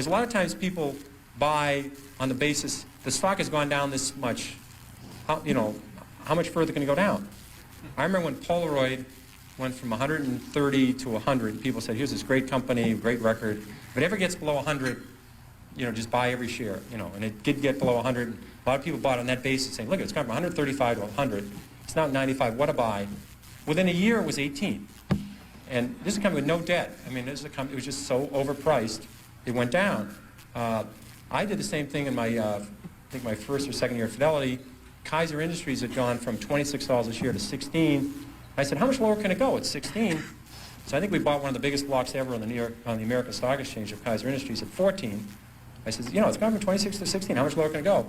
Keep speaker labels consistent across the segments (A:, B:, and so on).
A: Because a lot of times people buy on the basis, the stock has gone down this much, how much further can it go down? I remember when Polaroid went from 130 to 100, people said, here's this great company, great record. If it ever gets below 100, just buy every share, and it did get below 100. A lot of people bought on that basis saying, look, it's gone from 135 to 100. It's now 95, what a buy. Within a year, it was 18. And this is a company with no debt. I mean, this is a company, it was just so overpriced, it went down. I did the same thing in my, I think my first or second year at Fidelity. Kaiser Industries had gone from $26 a share to 16. I said, how much lower can it go? It's 16. So I think we bought one of the biggest blocks ever on the American Stock Exchange of Kaiser Industries at 14. I said, it's gone from 26 to 16. How much lower can it go?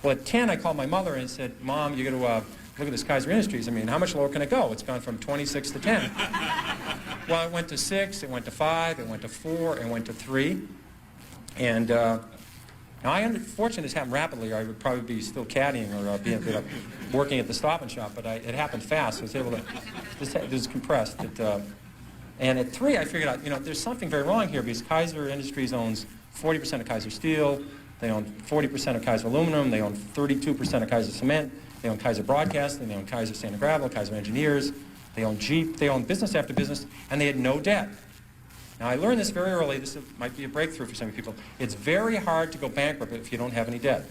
A: Well, at 10, I called my mother and said, Mom, you got to look at this Kaiser Industries. I mean, how much lower can it go? It's gone from 26 to 10. Well, it went to 6, it went to 5, it went to 4, it went to 3. And now, unfortunately, this happened rapidly, or I would probably be still caddying or working at the Stop and Shop, but it happened fast. So I was able to, this was compressed. And at 3, I figured out, there's something very wrong here, because Kaiser Industries owns 40% of Kaiser Steel, they own 40% of Kaiser Aluminum, they own 32% of Kaiser Cement, they own Kaiser Broadcasting, they own Kaiser Sand and Gravel, Kaiser Engineers, they own Jeep, they own business after business, and they had no debt. Now, I learned this very early. This might be a breakthrough for some people. It's very hard to go bankrupt if you don't have any debt.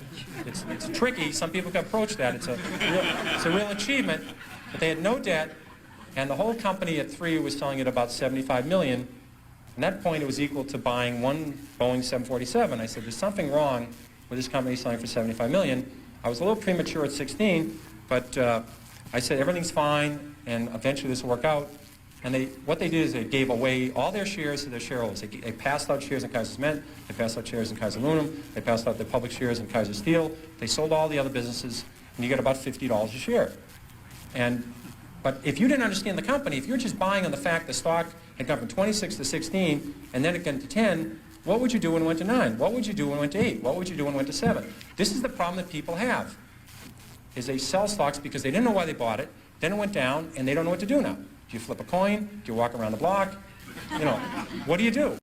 A: It's tricky. Some people can approach that. It's a real achievement. But they had no debt, and the whole company at 3 was selling at about $75 million. At that point, it was equal to buying one Boeing 747. I said, there's something wrong with this company selling for $75 million. I was a little premature at 16, but I said, everything's fine, and eventually this will work out. And what they did is they gave away all their shares to their shareholders. They passed out shares in Kaiser Cement, they passed out shares in Kaiser Aluminum, they passed out their public shares in Kaiser Steel, they sold all the other businesses, and you get about $50 a share. But if you didn't understand the company, if you're just buying on the fact the stock had gone from 26 to 16, and then it went to 10, what would you do when it went to 9? What would you do when it went to 8? What would you do when it went to 7? This is the problem that people have, is they sell stocks because they didn't know why they bought it, then it went down, and they don't know what to do now. Do you flip a coin? Do you walk around the block? What do you do?